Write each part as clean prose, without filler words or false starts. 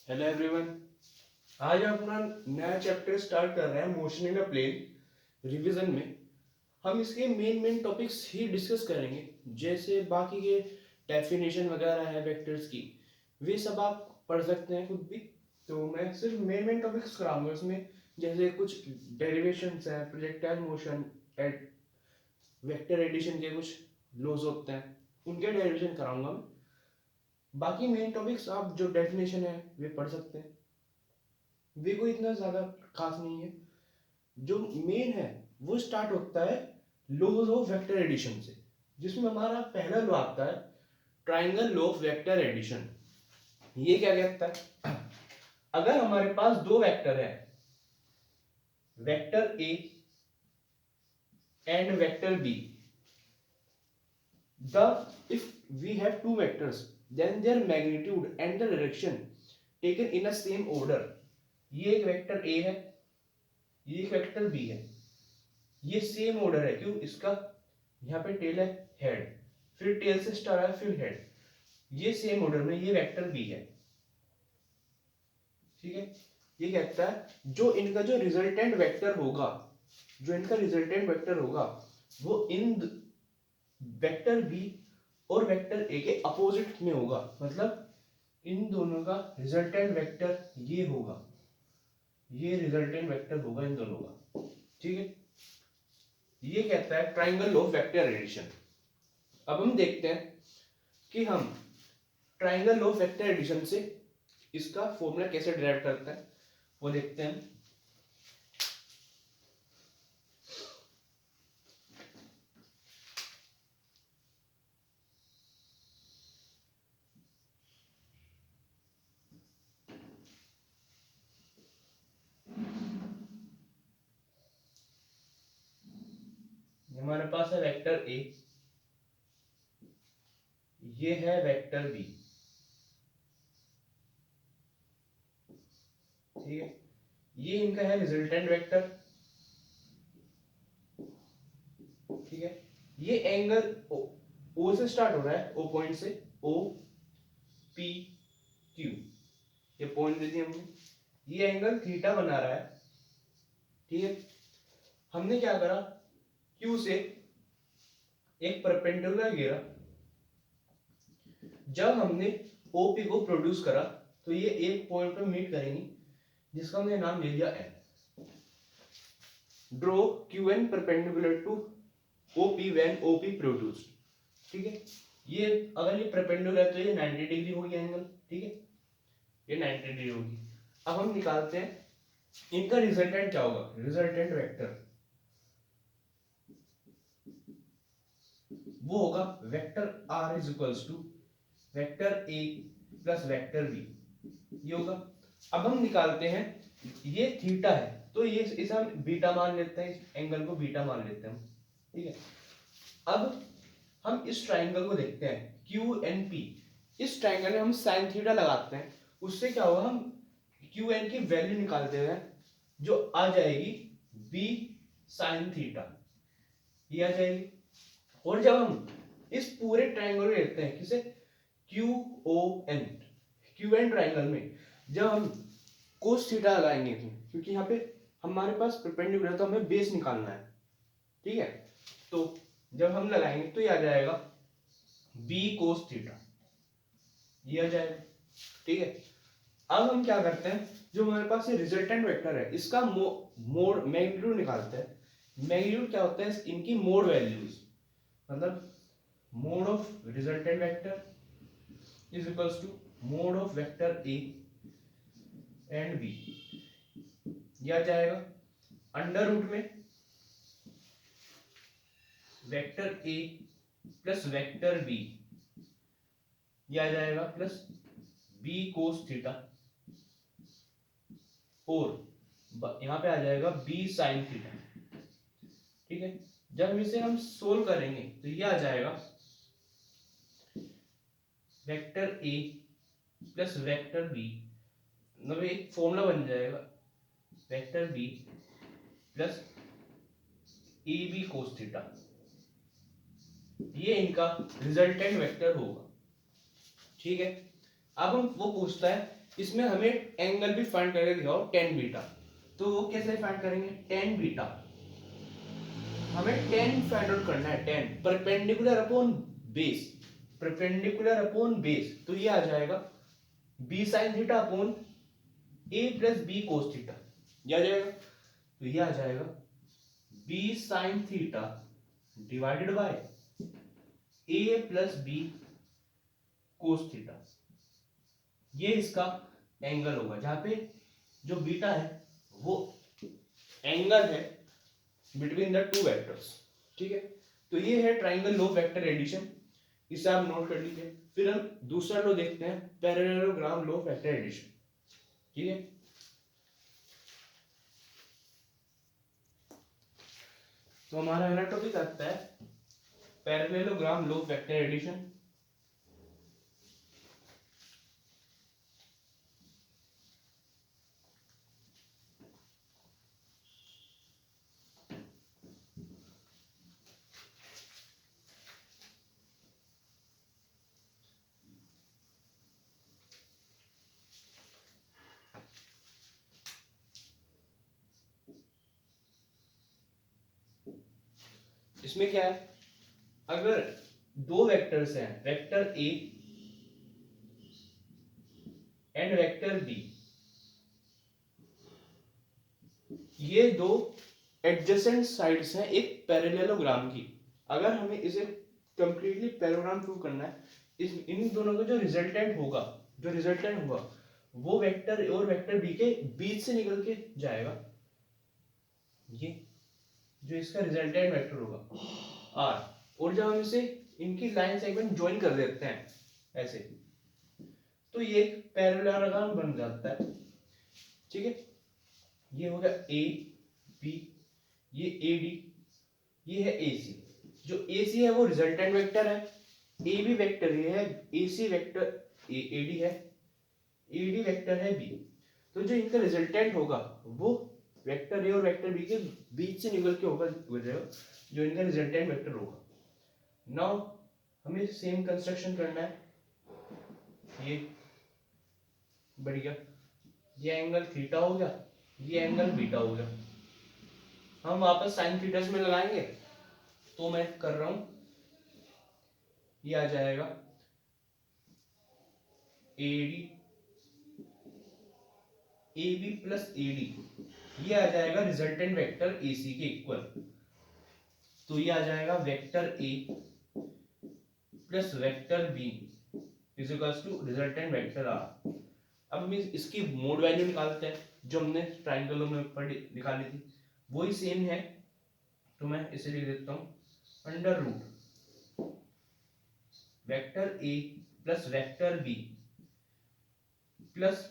Hello everyone. आज हम अपना नया चैप्टर स्टार्ट कर रहे हैं motion in a plane revision में। हम इसके मेन टॉपिक्स ही डिस्कस करेंगे, जैसे बाकी के डेफिनेशन वगैरह है वेक्टर्स की, वे सब आप पढ़ सकते हैं खुद भी। तो मैं सिर्फ मेन टॉपिक्स कराऊंगा उसमें, जैसे कुछ डेरिवेशंस हैं, प्रोजेक्टाइल मोशन, वेक्टर एडिशन के कुछ लॉज होते हैं, उनके डेरिवेशन कराऊंगा मैं। बाकी मेन टॉपिक्स आप जो डेफिनेशन है वे पढ़ सकते हैं, वे कोई इतना ज्यादा खास नहीं है। जो मेन है वो स्टार्ट होता है लॉज ऑफ वेक्टर एडिशन से, जिसमें हमारा पहला लॉ आता है triangle law of vector addition. ये क्या कहता है? अगर हमारे पास दो वेक्टर है, vector A and vector B, the if we have two vectors then their magnitude and the direction taken in a same order. ये एक वेक्टर ए है, ये एक वेक्टर बी है, ये सेम ऑर्डर है। क्यों? इसका यहाँ पे टेल है, हेड, फिर टेल से स्टार है, फिर हेड, ये सेम ऑर्डर में ये वेक्टर बी है। ठीक है, ये कहता है जो इनका जो रिजल्टेंट वेक्टर होगा, जो इनका रिजल्टेंट वेक्टर होगा वो इन वेक्टर बी और वेक्टर ए के अपोजिट में होगा। मतलब इन दोनों का रिजल्टेंट वेक्टर ये होगा, ये रिजल्टेंट वेक्टर होगा इन दोनों का। ठीक है, ये कहता है ट्राइंगल ऑफ वेक्टर एडिशन। अब हम देखते हैं कि हम ट्राइंगल ऑफ वेक्टर एडिशन से इसका फॉर्मूला कैसे डिराइव करते हैं, वो देखते हैं। हमारे पास है वेक्टर ए, ये है वेक्टर बी। ठीक है, ये इनका है रिजल्टेंट वेक्टर। ठीक है, ये एंगल ओ से स्टार्ट हो रहा है, ओ पॉइंट से, ओ पी क्यू, ये पॉइंट दे दिए हमने। ये एंगल थीटा बना रहा है। ठीक है, हमने क्या करा, क्यू से एक परपेंडिकुलर घेरा। जब हमने ओपी को प्रोड्यूस करा तो ये एक पॉइंट पे मीट करेंगी, जिसका हमने नाम दे दिया N. Draw Q N perpendicular to OP when OP produced. ठीक है, ये अगर ये परपेंडिकुलर है तो ये 90 डिग्री होगी एंगल। ठीक है, ये 90 डिग्री होगी। अब हम निकालते हैं इनका रिजल्टेंट क्या होगा, रिजल्टेंट वेक्टर वो होगा vector R is equals to vector A plus vector B, ये होगा। अब हम निकालते हैं, ये थीटा है तो ये इसे हम बीटा मान लेते हैं, इस एंगल को बीटा मान लेते हैं हम। ठीक है, अब हम इस ट्राइंगल को देखते हैं क्यू एन पी। इस ट्राइंगल में हम साइन थीटा लगाते हैं, उससे क्या होगा, हम क्यू एन की वैल्यू निकालते हैं जो आ जाएगी बी साइन थीटा, ये आ जाएगी। और जब हम इस पूरे ट्राइंगल में देखते हैं किसे, Q O N, Q N triangle में जब हम कोस थीटा लगाएंगे, क्योंकि यहाँ पे हमारे पास परपेंडिकुलर है तो हमें बेस निकालना है। ठीक है, तो जब हम लगाएंगे तो ये आ जाएगा बी कोस थीटा, ये आ जाएगा। ठीक है, अब हम क्या करते हैं, जो हमारे पास ये रिजल्टेंट वेक्टर है इसका मोड मैग्नीट्यूड निकालते हैं। मैग्नीट्यूड क्या होता है, इनकी मोड वैल्यूज, मतलब mod of resultant vector is equals to mod of vector A and B, ये आ जाएगा अंडर रूट में vector A plus vector B, ये आ जाएगा प्लस बी कोस थीटा, और यहां पे आ जाएगा बी साइन थीटा। ठीक है, जब इसे हम सोल्व करेंगे तो ये आ जाएगा vector A plus vector B, मतलब एक फॉर्मूला बन जाएगा vector B plus A B cos theta, ये इनका रिजल्टेंट वेक्टर होगा। ठीक है, अब हम वो पूछता है इसमें हमें एंगल भी फाइंड करके दिखाओ tan बीटा, तो वो कैसे फाइंड करेंगे? tan बीटा हमें tan फाइंड आउट करना है, tan perpendicular upon base, perpendicular upon base, तो ये आ जाएगा b sin theta upon a plus b cos theta, ये आ जाएगा, तो ये आ जाएगा b sin theta divided by a plus b cos theta, ये इसका एंगल होगा, जहां पे जो बीटा है वो एंगल है बिटवीन द टू वेक्टर्स, ठीक है। तो ये है ट्राइंगल लो वेक्टर एडिशन, इसे आप नोट कर लीजिए। फिर हम दूसरा लो देखते हैं, पैरेललोग्राम लो वेक्टर एडिशन, ठीक है। तो हमारा अगला टॉपिक आता है पैरेललोग्राम लो वेक्टर एडिशन। इसमें क्या है, अगर दो वेक्टर्स हैं, vector A and vector B, ये दो एडजेसेंट साइड्स हैं एक पैरेललोग्राम की, अगर हमें इसे कंप्लीटली पैरेललोग्राम प्रूव करना है, इस इन दोनों का जो रिजल्टेंट होगा, वो वेक्टर ए और वेक्टर बी के बीच से निकल के जाएगा, ये जो इसका रिजल्टेंट वेक्टर होगा आर, और जब हम इसे इनकी लाइन सेगमेंट ज्वाइन कर देते हैं ऐसे, तो ये एक पैरेललोग्राम बन जाता है, ठीक है। ये हो गया ए बी, ये ए डी, ये है ए सी, जो ए सी है वो रिजल्टेंट वेक्टर है, ए बी वेक्टर ये है, ए सी वेक्टर ए डी है, ए डी वेक्टर है बी, तो जो इनका रिजल्टेंट होगा वो वेक्टर ए और वेक्टर बी के बीच से निकल के होगा गुजरेगा, जो इनका रिजल्टेंट वेक्टर होगा। नाउ हमें सेम कंस्ट्रक्शन करना है, ये बढ़िया, ये एंगल थीटा हो गया, ये एंगल बीटा हो गया, हम वापस साइन थीटा में लगाएंगे, तो मैं कर रहा हूं, ये आ जाएगा A D A B plus A D, ये आ जाएगा रिजल्टेंट वेक्टर ए सी के इक्वल, तो ये आ जाएगा vector A plus vector B is equals to resultant vector R. अब हम इसकी मोड वैल्यू निकालते हैं, जो हमने ट्राइंगलों में ऊपर निकाली थी वही सेम है, तो मैं इसे लिख देता हूं under root vector A plus vector B plus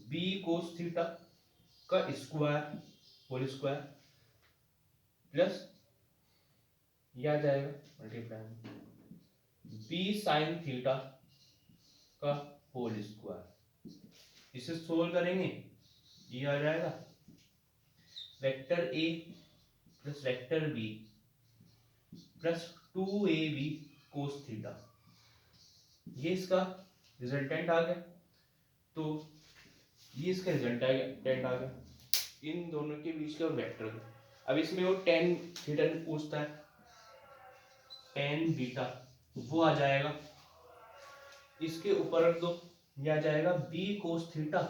B cos theta का स्क्वायर होल स्क्वायर प्लस यह आ जाएगा मल्टीप्लाई बी साइन थीटा का होल स्क्वायर, इसे सोल्व करेंगे, ये आ जाएगा vector A plus vector B plus 2ab cos theta, ये इसका रिजल्टेंट आ गया, तो ये इसका रिजल्टेंट आ गया इन दोनों के बीच का वेक्टर का। अब इसमें वो tan थीटा पूछता है, tan बीटा वो आ जाएगा, इसके ऊपर रख दो, ये आ जाएगा b cos theta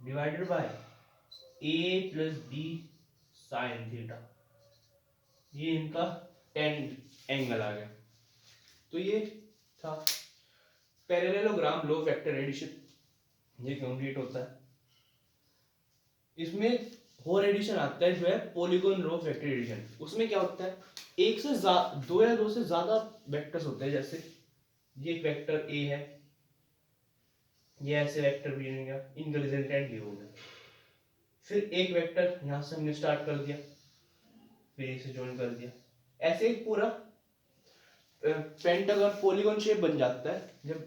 divided by a plus B sine theta, ये इनका tan एंगल आ गया। तो ये था पैरेललोग्राम लो वेक्टर एडिशन, ये कंप्लीट होता है। इसमें और एडिशन आता है जो है पॉलीगॉन रो वेक्टर एडिशन, उसमें क्या होता है, एक से दो या दो से ज्यादा वेक्टर्स होते हैं, जैसे ये एक वेक्टर ए है, ये ऐसे वेक्टर भी हो गया, इनका रिजल्टेंट भी हो गया, फिर एक वेक्टर यहां से हमने स्टार्ट कर दिया, फिर इसे ज्वाइन कर दिया, ऐसे एक पूरा पेंटागन पॉलीगॉन शेप बन जाता है, जब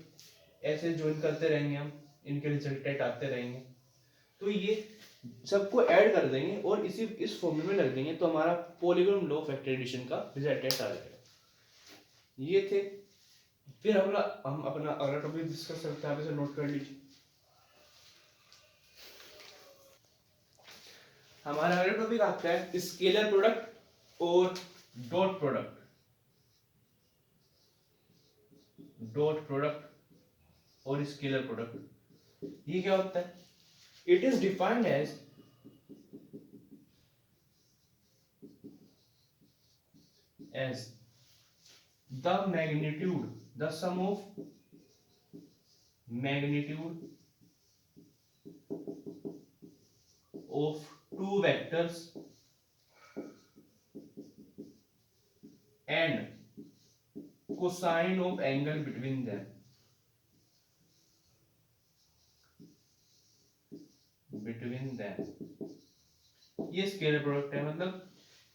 ऐसे ज्वाइन करते रहेंगे हम, इनके रिजल्टेंट आते रहेंगे, तो ये सबको ऐड कर देंगे और इस फॉर्मूले में रख देंगे, तो हमारा पॉलीगॉन लो वेक्टर एडिशन का रिजल्टेंट आ जाएगा। ये थे फिर हम अपना अगला टॉपिक डिस्कस करते हैं, आप इसे नोट कर लीजिए। हमारा अगला टॉपिक आता है स्केलर प्रोडक्ट और डॉट प्रोडक्ट। डॉट प्रोडक्ट और स्केलर प्रोडक्ट, ये क्या होता है? It is defined as the magnitude, the sum of magnitude of two vectors and cosine of angle between them. between them ये स्केलर प्रोडक्ट है, मतलब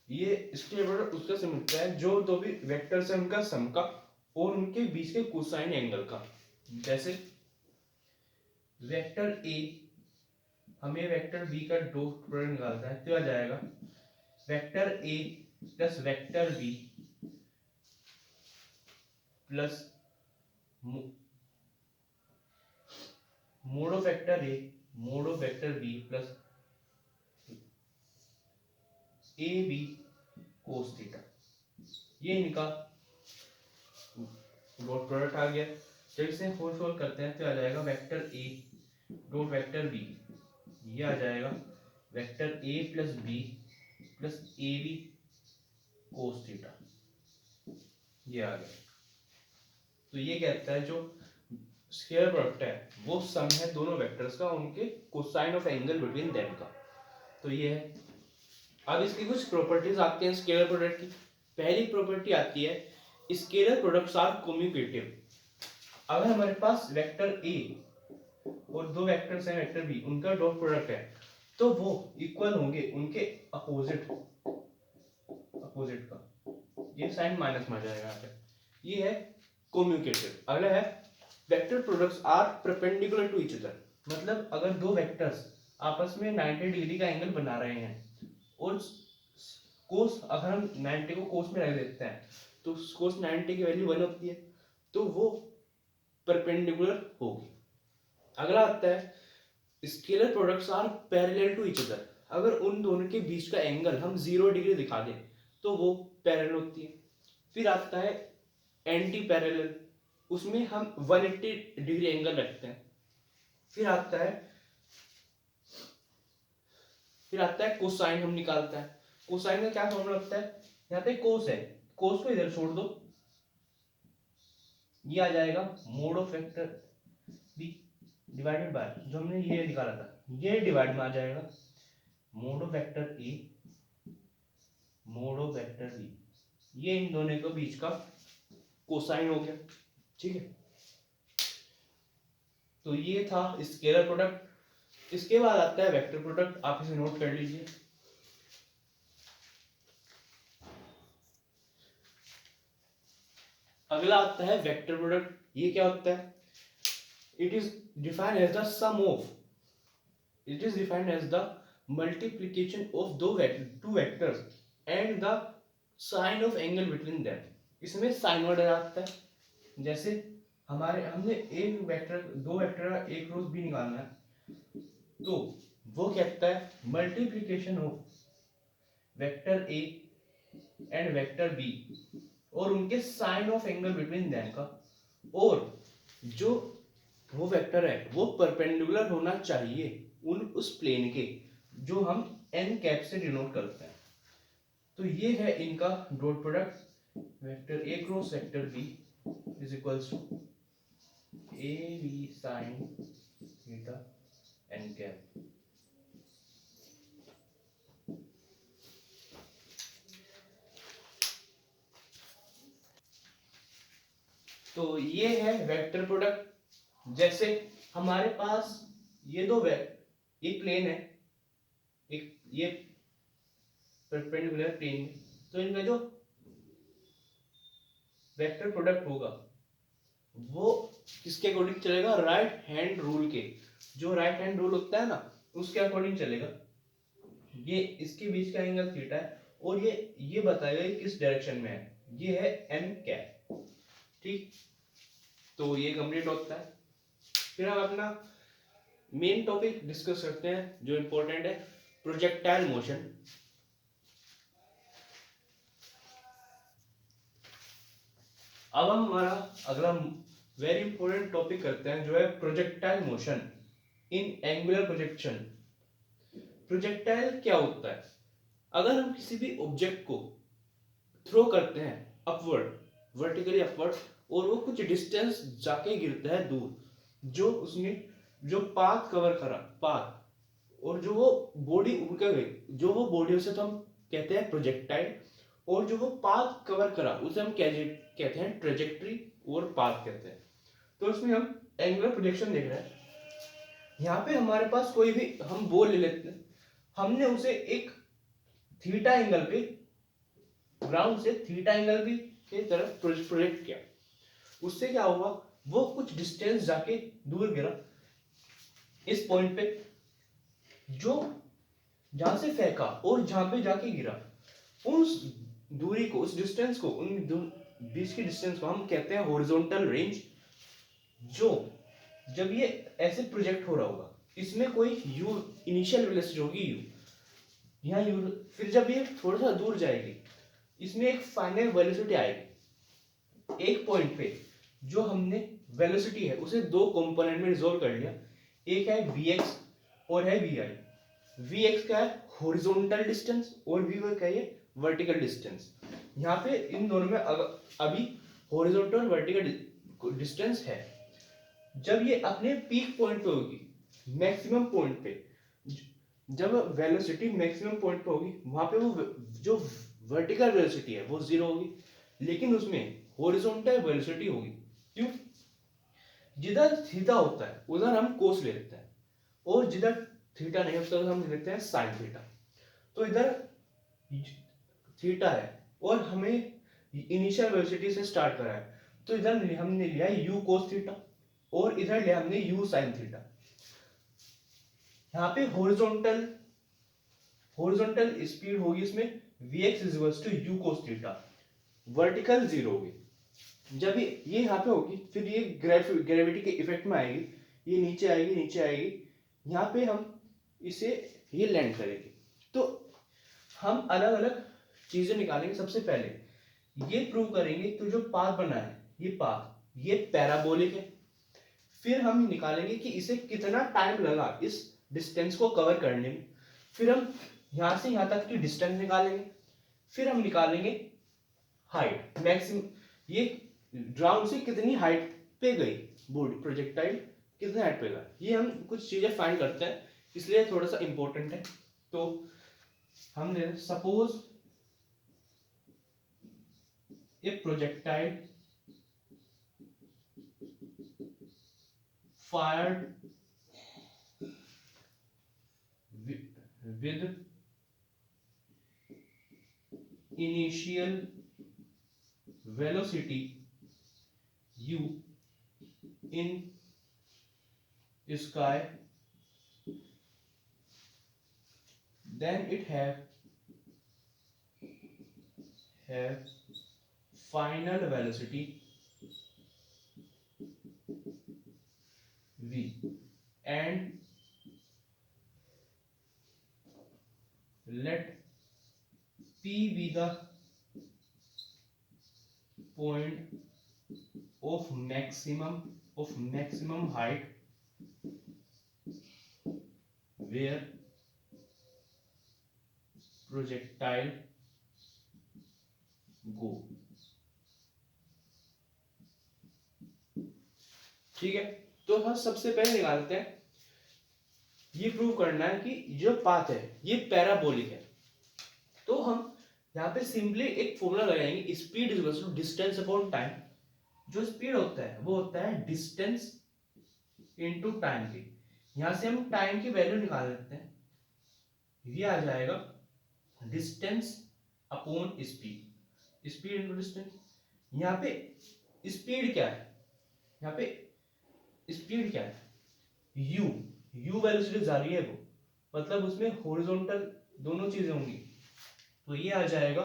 ये स्केलर प्रोडक्ट उसका सम होता है जो दो भी वेक्टर्स है उनका सम का और उनके बीच के कोसाइन एंगल का। जैसे वेक्टर ए हमें वेक्टर बी का डॉट प्रोडक्ट निकालना है, तो आ जाएगा vector A plus vector B plus mod of vector A mod of vector B plus A B cos theta, ये इनका डॉट प्रोडक्ट आ गया। जब इसे होल सोल्व करते हैं तो आ जाएगा vector A dot vector B, ये आ जाएगा vector A plus B plus A B cos theta, ये आ गया। तो ये कहता है जो स्केलर प्रोडक्ट है वो सम है दोनों वेक्टर्स का, उनके cosine of angle between them का। तो ये है। अब इसकी कुछ प्रॉपर्टीज आती हैं स्केलर प्रोडक्ट की। पहली प्रॉपर्टी आती है स्केलर प्रोडक्ट्स आर कम्यूटेटिव। अगर हमारे पास वेक्टर ए और दो वेक्टर्स हैं वेक्टर बी, उनका डॉट प्रोडक्ट है तो वो इक्वल होंगे उनके अपोजिट का, ये साइन माइनस में आ जाएगा यहाँ पे, ये है कम्यूटेटिव। अगला है vector products are perpendicular to each other, मतलब अगर दो वेक्टर्स आपस में 90 डिग्री का एंगल बना रहे हैं और कोस, अगर हम 90 को कोस में रख देते हैं तो कोस 90 की वैल्यू 1 होती है, तो वो परपेंडिकुलर होगी। अगला आता है scalar products are parallel to each other, अगर उन दोनों के बीच का एंगल हम 0 डिग्री दिखा दें तो वो पैरेलल होती है। फिर आता है एंटी पैरेलल, उसमें हम 180 डिग्री एंगल रखते हैं। फिर आता है कोसाइन हम निकालता है। कोसाइन का क्या फॉर्मूला होता है? यहाँ पे कोस है, कोस को इधर छोड़ दो, ये आ जाएगा mod of vector B divided by जो हमने ये निकाला था, ये डिवाइड में आ जाएगा mod of vector A mod of vector B, ये इन दोनों के बीच का कोसाइन हो गया। ठीक है, तो ये था स्केलर प्रोडक्ट। इसके बाद आता है वेक्टर प्रोडक्ट, आप इसे नोट कर लीजिए। अगला आता है वेक्टर प्रोडक्ट, ये क्या होता है? It is defined as the sum of, it is defined as the multiplication of two vectors and the sine of angle between them. इसमें साइन वर्ड आता है, जैसे हमने एक वेक्टर दो वेक्टर का एक क्रॉस बी निकालना है, तो वो कहता है multiplication of vector A and vector B और उनके sine of angle between them का, और जो वो वेक्टर है वो परपेंडिकुलर होना चाहिए उस प्लेन के जो हम एन कैप से डिनोट करते हैं। तो ये है इनका dot product, vector A cross vector B is equals to A B sine theta N cap. तो ये है वेक्टर प्रोडक्ट। जैसे हमारे पास ये दो एक प्लेन है, एक ये परपेंडिकुलर प्लेन, तो इनका जो वेक्टर प्रोडक्ट होगा वो किसके अकॉर्डिंग चलेगा? राइट हैंड रूल के। जो राइट हैंड रूल होता है ना उसके अकॉर्डिंग चलेगा। ये इसके बीच का एंगल थीटा है और ये बताएगा किस डायरेक्शन में है, ये है एन कैप। ठीक, तो ये कंप्लीट होता है। फिर हम अपना मेन टॉपिक डिस्कस करते हैं जो इम्पोर्टेंट है, प्रोजेक्टाइल मोशन। अब हम हमारा अगला वेरी इंपॉर्टेंट टॉपिक करते हैं जो है projectile motion in angular projection. Projectile क्या होता है? अगर हम किसी भी ऑब्जेक्ट को थ्रो करते हैं अपवर्ड, वर्टिकली अपवर्ड, और वो कुछ डिस्टेंस जाके गिरता है दूर, जो उसने जो पाथ कवर करा, पाथ, और जो वो बॉडी उड़ के गई, जो वो बॉडी उसे तो हम कहते हैं प्रोजेक्टाइल, और जो वो पाथ कवर करा उसे हम कहते हैं ट्रेजेक्ट्री और पाथ कहते हैं। तो इसमें हम एंगुलर प्रोजेक्शन देख रहे हैं। यहाँ पे हमारे पास कोई भी हम बॉल ले लेते हैं, हमने उसे एक थीटा एंगल पे, ग्राउंड से थीटा एंगल भी की तरफ प्रोजेक्ट किया, उससे क्या हुआ, वो कुछ डिस्टेंस जाके दूर गिरा इस पॉइंट पे, जो जहां से फेंका और जहां पे जाके गिरा, उस दूरी को, उस डिस्टेंस को, उन बीच की डिस्टेंस को हम कहते हैं हॉरिजॉन्टल रेंज। जो जब ये ऐसे प्रोजेक्ट हो रहा होगा, इसमें कोई यू इनिशियल वेलोसिटी होगी यू, यहाँ यू, फिर जब ये थोड़ा सा दूर जाएगी, इसमें एक फाइनल वेलोसिटी आएगी एक पॉइंट पे। जो हमने वेलोसिटी है उसे दो कंपोनेंट में रिजोल्व कर लिया, एक है vx और है vi। vx क्या है? हॉरिजॉन्टल डिस्टेंस, और vy क्या है? Vertical distance. यहाँ पे इन दोनों में अभी हॉरिजॉन्टल और वर्टिकल डिस्टेंस है। जब ये अपने पीक पॉइंट पे होगी, मैक्सिमम पॉइंट पे, जब वेलोसिटी मैक्सिमम पॉइंट पे होगी, वहां पे वो जो वर्टिकल वेलोसिटी है वो जीरो होगी, लेकिन उसमें हॉरिजॉन्टल वेलोसिटी होगी। क्यों? जिधर थीटा होता है उधर हम कोस लेते हैं, और जिधर थीटा नहीं होता उधर हम लेते हैं साइन थीटा। तो इधर थीटा है और हमें इनिशियल वेलोसिटी से स्टार्ट करा है, तो इधर हमने लिया है u cos थीटा, और इधर लिया हमने u sin थीटा। यहाँ पे हॉरिजॉन्टल स्पीड होगी इसमें vx u cos theta, vertical zero होगी। जब ये यहाँ पे होगी, फिर ये ग्रेविटी के इफेक्ट में आएगी, ये नीचे आएगी, नीचे आएगी, यहाँ पे हम इसे ये लैंड करेगी। तो हम अलग अलग चीजें निकालेंगे। सबसे पहले ये प्रूव करेंगे तो जो पाथ बना है, ये पाथ ये पैराबोलिक है। फिर हम निकालेंगे कि इसे कितना टाइम लगा इस डिस्टेंस को कवर करने में। फिर हम यहां से यहां तक की डिस्टेंस निकालेंगे। फिर हम निकालेंगे हाइट, मैक्सिमम, ये ग्राउंड से कितनी हाइट पे गई बॉडी, प्रोजेक्टाइल कितने हाइट पे गया, ये हम कुछ चीजें फाइंड करते हैं, इसलिए थोड़ा सा इंपॉर्टेंट है। तो हमने suppose A projectile fired with initial velocity u in sky, then it have final velocity v, and let p be the point of maximum height where projectile go। ठीक है, तो हम सबसे पहले निकालते हैं, ये प्रूव करना है कि जो पाथ है ये पैराबोलिक है। तो हम यहाँ पे सिंपली एक फॉर्मूला लगाएंगे, speed is equal to distance upon time. जो स्पीड होता है वो होता है डिस्टेंस इनटू टाइम की। यहां से हम टाइम की वैल्यू निकाल लेते हैं, ये आ जाएगा distance upon speed, speed into distance. यहाँ पे स्पीड क्या है, यहाँ पे स्पीड क्या है, u वेलोसिटी जा रही है वो, मतलब उसमें हॉरिजॉन्टल दोनों चीजें होंगी। तो ये आ जाएगा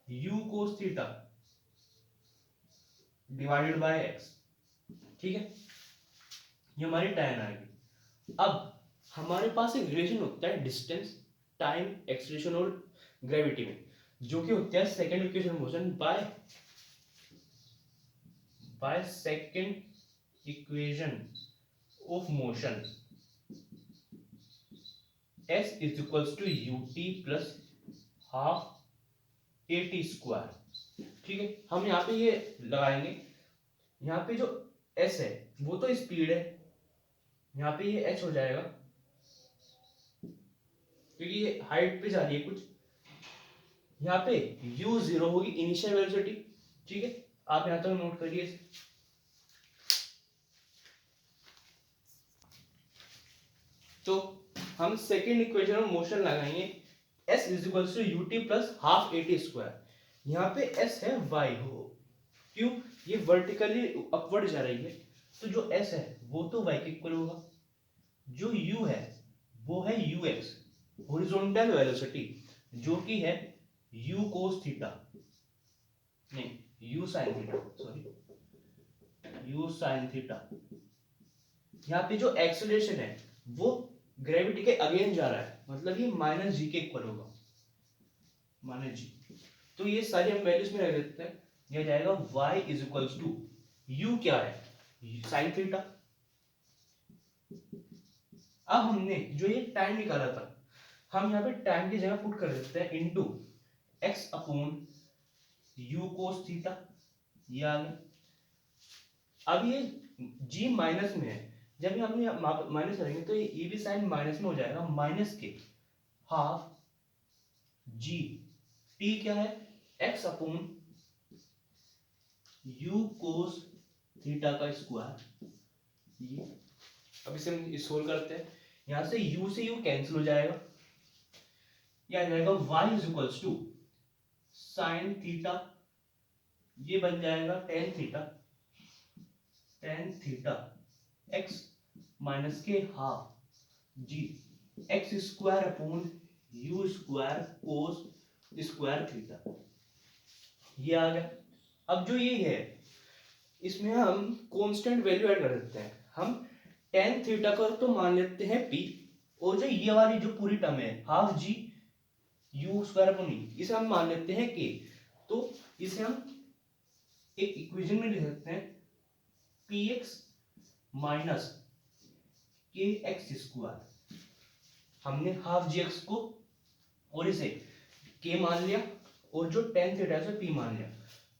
u cos theta divided bye x। ठीक है, ये हमारी tan आ गई। अब हमारे पास एक रिलेशन होता है डिस्टेंस, टाइम, एक्सीलरेशन और ग्रेविटी में, जो कि होता है second equation motion by second equation of motion s is equals to ut plus half at square. ठीक है, हम यहाँ पे ये लगाएंगे, यहाँ पे जो s है वो तो स्पीड है, यहाँ पे ये h हो जाएगा क्योंकि ये हाइट पे जा रही है कुछ, यहाँ पे u जीरो होगी इनिशियल वेलोसिटी। ठीक है, आप यहाँ तक नोट करिए। तो हम सेकेंड इक्वेशन में मोशन लगाएंगे s is equal to ut plus half at square. यहाँ पे s है y हो, क्यों, ये वर्टिकली अपवर्ड जा रही है, तो जो s है वो तो y के इक्वल होगा, जो u है वो है ux हॉरिजॉन्टल वेलोसिटी, जो कि है u cos थीटा, नहीं u sin theta, sorry u sin theta. यहाँ पे जो एक्सेलरेशन है वो ग्रेविटी के अगेंस्ट जा रहा है, मतलब ये माइनस जी के इक्वल होगा, माइनस जी। तो ये सारी हम वैल्यूज में रख देते हैं, यह जाएगा y is equals to u क्या है साइन थीटा। अब हमने जो ये टाइम निकाला था, हम यहाँ पे टाइम की जगह पुट कर देते हैं into x upon u cos theta, ये आ गया। अब ये g माइनस में है, जब हम माइनस करेंगे तो ये भी साइन माइनस में हो जाएगा, माइनस के हाफ g, t क्या है x upon u cos theta का स्क्वायर। ये अब इसे हम सोल्व करते हैं, यहां से u से u कैंसिल हो जाएगा, यह आ जाएगा y is equals to sine theta, ये बन जाएगा टेन थीटा x माइनस के half g x square upon u square cos square theta, ये आ गया। अब जो ये है इसमें हम कांस्टेंट वैल्यू ऐड कर देते हैं, हम टेन थीटा को तो मान लेते हैं p, और जो ये वाली जो पूरी टर्म है half g u square upon इसे हम मान लेते हैं k, तो इसे हम एक इक्वेशन में लिख सकते हैं px माइनस के एक्स स्क्वायर। हमने हाफ जी एक्स को और इसे k मान लिया और जो टेन थीटा से p मान लिया,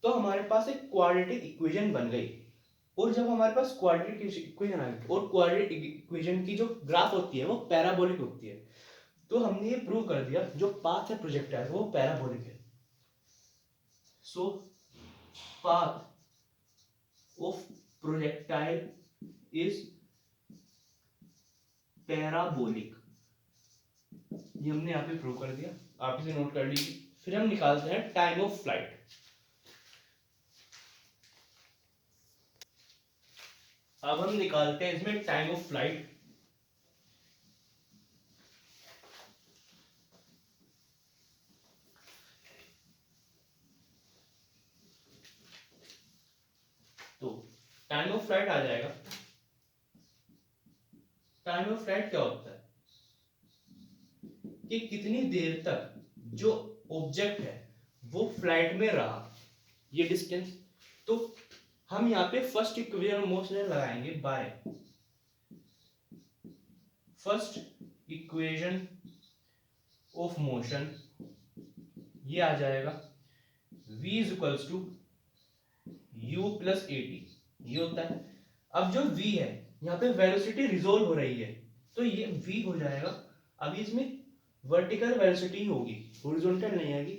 तो हमारे पास एक क्वाड्रेटिक इक्वेशन बन गई। और जब हमारे पास क्वाड्रेटिक इक्वेशन आ गई और क्वाड्रेटिक इक्वेशन की जो ग्राफ होती है वो पैराबोलिक होती है, तो हमने ये प्रूव कर दिया जो पाथ है प्रोजेक्टाइल वो पैराबोलिक है। So path of projectile is parabolic, ये हमने यहाँ पे प्रूव कर दिया, आप इसे नोट कर लीजिए। फिर हम निकालते हैं टाइम ऑफ फ्लाइट। अब हम निकालते हैं इसमें टाइम ऑफ फ्लाइट। तो टाइम ऑफ फ्लाइट आ जाएगा, टाइम ऑफ फ्लाइट क्या होता है कि कितनी देर तक जो ऑब्जेक्ट है वो फ्लाइट में रहा, ये डिस्टेंस। तो हम यहाँ पे फर्स्ट इक्वेशन मोशन लगाएंगे by first equation of motion, ये आ जाएगा v is equals to u plus a t, ये होता है। अब जो v है यहाँ पे वेलोसिटी रिजोल्व हो रही है, तो ये v हो जाएगा, अभी इसमें वर्टिकल वेलोसिटी होगी, हॉरिजॉन्टल नहीं आएगी,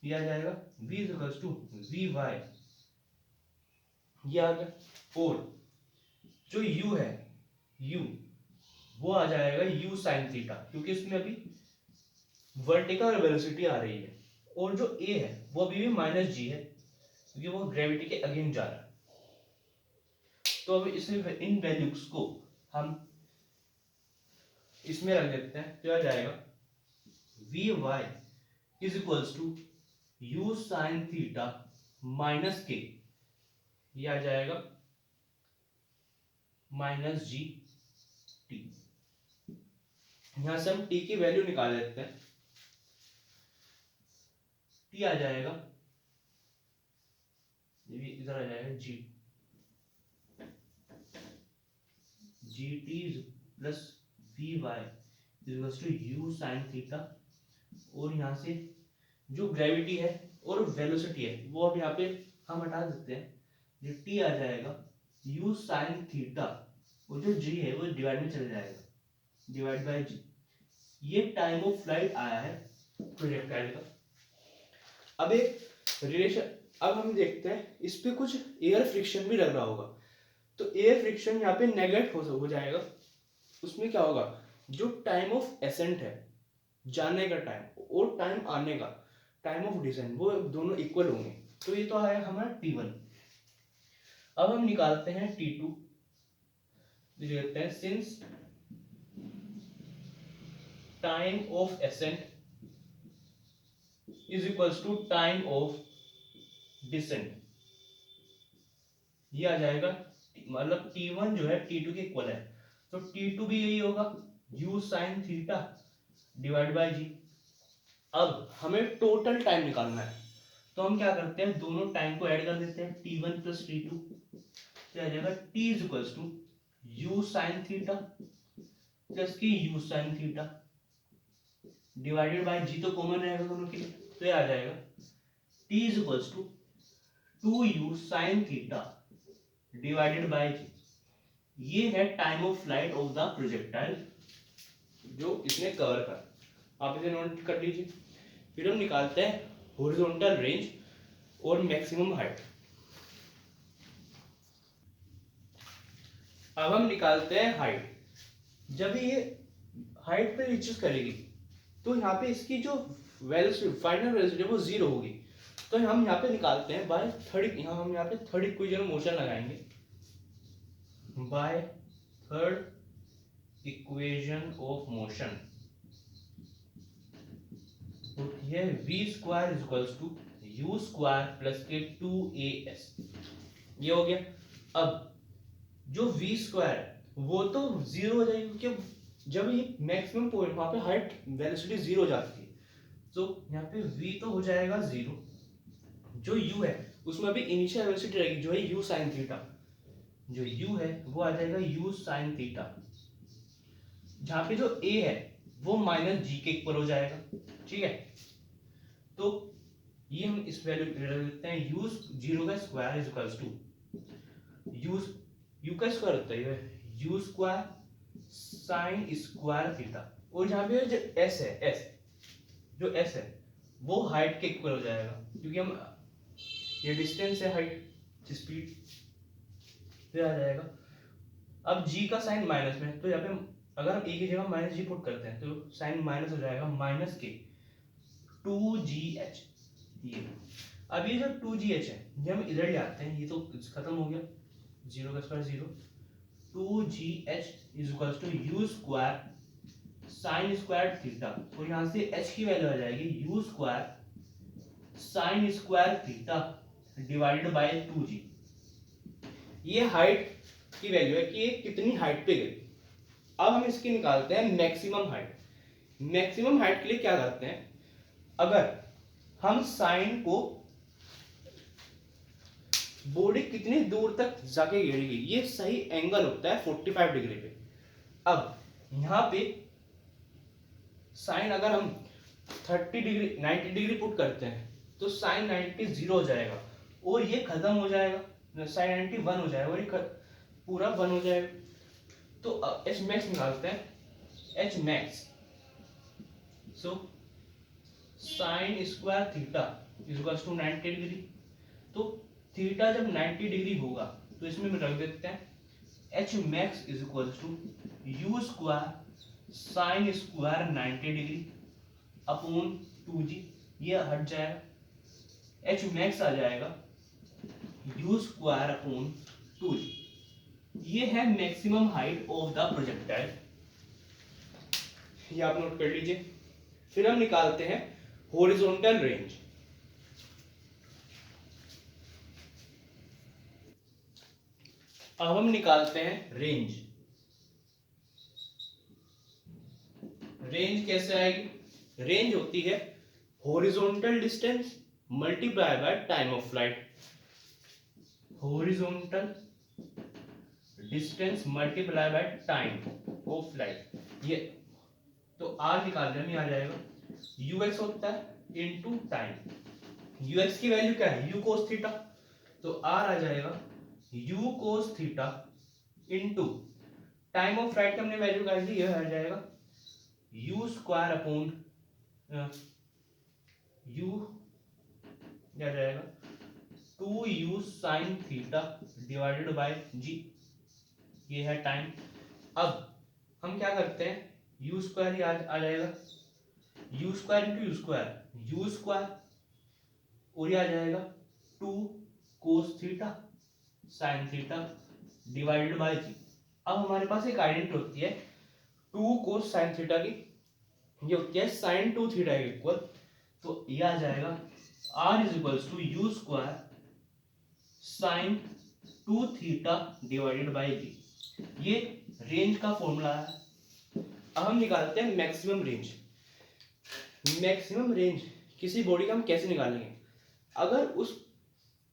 ये आ जाएगा v is equals to v y, ये आ गया। और जो u है u वो आ जाएगा u साइन थीटा, क्योंकि इसमें अभी वर्टिकल वेलोसिटी आ रही है, और जो a है वो अभी भी माइनस जी है क्योंकि वो ग्रेविटी के अगेंस्ट जा रहा है। तो अब इसे इन वैल्यूज को हम इसमें रख देते हैं, तो आ जाएगा v y is equals to u sine theta minus के, ये आ जाएगा माइनस जी टी। यहां से हम टी की वैल्यू निकाल लेते हैं। टी आ जाएगा, ये भी इधर आ जाएगा g t plus v y equals to u sine theta. और यहाँ से जो ग्रेविटी है और वेलोसिटी है वो अब यहाँ पे हम हटा देते हैं। जो टी आ जाएगा यू साइन थीटा और जो जी है वो डिवाइड में चल जाएगा, डिवाइड बाय जी। ये टाइम ऑफ फ्लाइट आया है प्रोजेक्टाइल का। अब एक रिलेशन, अब हम देखते हैं इस पे कुछ एयर फ्रिक्शन भी लग रहा होगा। तो एयर फ्रिक्शन यहाँ पे नेगेट हो जाएगा। उसमें क्या होगा, जो टाइम ऑफ एसेंट है जाने का टाइम और टाइम आने का टाइम ऑफ डिसेंट वो दोनों इक्वल होंगे। तो ये तो आया हमारा T1। अब हम निकालते हैं T2। लिखते हैं since time of ascent is equals to time of descent, ये आ जाएगा मतलब T1 जो है T2 के इक्वल है। तो T2 भी यही होगा u sin theta divide by g. अब हमें टोटल टाइम निकालना है, तो हम क्या करते हैं दोनों टाइम को ऐड कर देते हैं T1 प्लस T2। क्या आ जाएगा T is equals to u sin theta plus की u sin theta divided by g, तो कॉमन रहेगा दोनों के लिए। तो ये आ जाएगा T is equals to 2u sin theta divided by g. ये है time of flight of the projectile जो इसने कवर कर, आप इसे नोट कर लीजिए। फिर हम निकालते हैं हॉरिजॉन्टल रेंज और मैक्सिमम हाइट। अब हम निकालते हैं हाइट। जब ये हाइट पे रीचेस करेगी तो यहाँ पे इसकी जो वेलोसिटी फाइनल वेलोसिटी वो जीरो होगी। तो हम यहाँ पे निकालते हैं बाय थर्ड, यहाँ हम यहाँ पे थर्ड इक्वेशन मोशन लगाएंगे। By third equation of motion ये v square is equals to u square plus के 2as, ये हो गया। अब जो v स्क्वायर वो तो जीरो हो जाएगी क्योंकि जब ये मैक्सिमम पॉइंट वहां पे हाइट वेलोसिटी जीरो हो जाती है, तो यहाँ पे v तो हो जाएगा जीरो। जो u है उसमें अभी इनिशियल वेलोसिटी रहेगी जो है u sin थीटा, जो u है वो आ जाएगा u sin थीटा। जहाँ पे जो a है वो माइनस जी के इक्वल हो जाएगा, ठीक है। तो ये हम इस वैल्यू लेते हैं u जीरो का square is equals to u का स्क्वायर होता है u square sine square theta. और जहाँ पे जो s है, जो s है वो हाइट के इक्वल हो जाएगा क्योंकि हम ये डिस्टेंस है हाइट स्पीड, तो आ जाएगा। अब g का साइन माइनस में, तो यहाँ पे अगर हम a की जगह माइनस जी पुट करते हैं तो साइन माइनस हो जाएगा माइनस के 2gh। ये अब ये जो 2gh है ये हम इधर ले आते हैं, ये तो खत्म हो गया, जीरो का square zero. 2gh is equals to u square sine square theta, और यहाँ से h की वैल्यू आ जाएगी u square sine square theta divided by 2g। ये हाइट की वैल्यू है कि ये कितनी हाइट पे गई। अब हम इसकी निकालते हैं मैक्सिमम हाइट। मैक्सिमम हाइट के लिए क्या करते हैं, अगर हम साइन को बॉडी कितनी दूर तक जाके गिरेगी ये सही एंगल होता है 45 डिग्री पे। अब यहाँ पे साइन अगर हम 30 डिग्री 90 डिग्री पुट करते हैं तो साइन 90 जीरो हो जाएगा और ये खत्म हो जाएगा, साइन 90 वन हो जाएगा और ये पूरा वन हो जाएगा। तो एच मैक्स निकालते हैं, h max so sine square theta is equals to 90 degree. तो थीटा जब 90 डिग्री होगा तो इसमें हम रख देते हैं h max is equals to u square sine square 90 degree upon 2g, ये हट जाएगा, एच मैक्स आ जाएगा यू स्क्वायर अपॉन 2g। ये है maximum height of the projectile, ये आप नोट कर लीजिए। फिर हम निकालते हैं हॉरिजॉन्टल रेंज। अब हम निकालते हैं रेंज। रेंज कैसे आएगी? रेंज होती है horizontal distance multiply by time of flight. Horizontal distance multiply by time of flight. ये तो आर निकालने में आ जाएगा, यूएक्स होता है इनटू टाइम। यूएक्स की वैल्यू क्या है? You cos theta. तो आर आ जाएगा you cos theta into time of flight का हमने वैल्यू निकाल दी, यह आ जाएगा यू स्क्वायर अपॉन यू क्या जाएगा 2u sine theta divided by g. ये है टाइम। अब हम क्या करते हैं, यू स्क्वायर ही आ जाएगा, u square into u square और ये आ जाएगा 2 cos theta sine theta divided by g. अब हमारे पास एक आइडेंटिटी होती है 2 कोस साइन थीटा की, ये होती है साइन 2 थीटा के इक्वल। तो ये आ जाएगा r is equals to u square sine 2 theta divided by g. ये रेंज का फॉर्मूला है। अब हम निकालते हैं मैक्सिमम रेंज। मैक्सिमम रेंज किसी बॉडी का हम कैसे निकालेंगे? अगर उस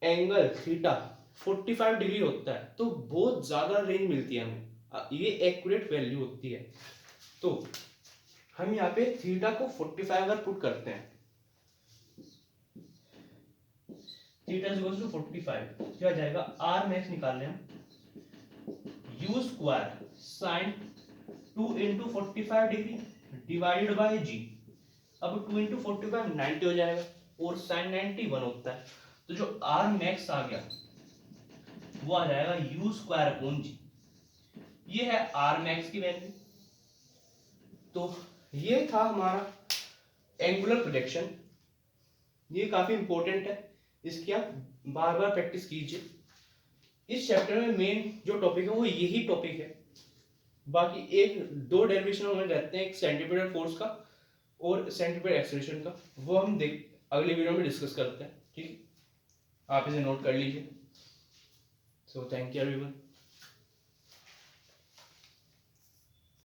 एंगल थीटा 45 डिग्री होता है तो बहुत ज्यादा रेंज मिलती है हमें, ये एक्यूरेट वैल्यू होती है। तो हम यहाँ पे थीटा को 45 अगर पुट करते हैं, थीटा इज इक्वल्स टू 45, क्या जाएगा आर मैक्स निकाल लें हम, u square sine 2 into 45 degree divided by g. अब 2 इंटू 45 90 हो जाएगा और साइन 90 1 होता है। तो जो आर मैक्स आ गया वो आ जाएगा यू स्क्वायर अपॉन जी। ये है आर मैक्स की वैल्यू। तो ये था हमारा एंगुलर प्रोजेक्शन। ये काफी इंपॉर्टेंट है, इसकी आप बार बार प्रैक्टिस कीजिए। इस चैप्टर में मेन जो टॉपिक है वो यही टॉपिक है। बाकी एक दो डेरिवेशन हमें रहते हैं, एक सेंटीमीटर फोर्स का और सेंटीमीटर एक्सेलरेशन का, वो हम अगले वीडियो में डिस्कस करते हैं। ठीक, आप इसे नोट कर लीजिए। So thank you everyone.